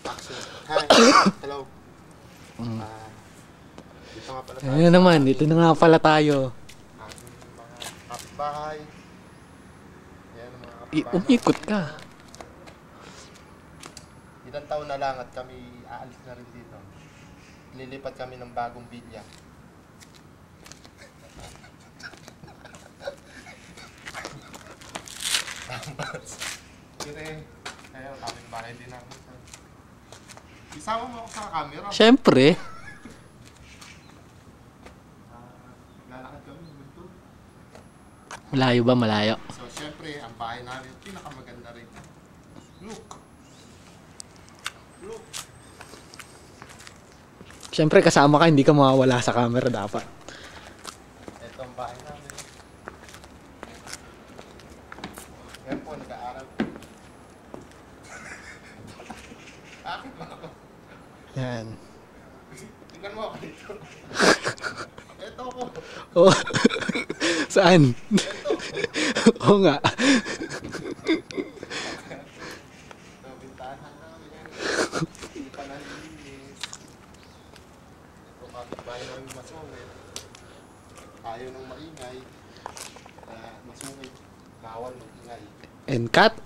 Action. Hi. Hello. Dito nga pala tayo. Ayun naman, dito na nga pala tayo. Ating mga kapitbahay. Yan ang mga kapitbahay. Umikot ka. Ilang taon na lang at kami aalis na rin dito. Lilipat kami ng bagong bilya. Kire, kaya kaming bahay din namin. Isama mo ako sa camera. Siyempre. Lalakad kami ng multo. Malayo ba? Malayo. So, syempre, ang bahay namin, pinakamaganda rin. Look! Look! Siyempre kasama ka, hindi ka mawawala sa camera dapat. Ito ang bahay namin. Ngayon po, nag-aaral. Akin ba ako? Yan. Tingnan mo ako dito. Ito ako. Oh. Saan? Oo nga. Ito, bintahan namin. Hindi pa nalilinis. Ito, kapitbahay namin masungit. Ayaw nang maingay. Kaya masungit. Bawal mag-ingay. And cut.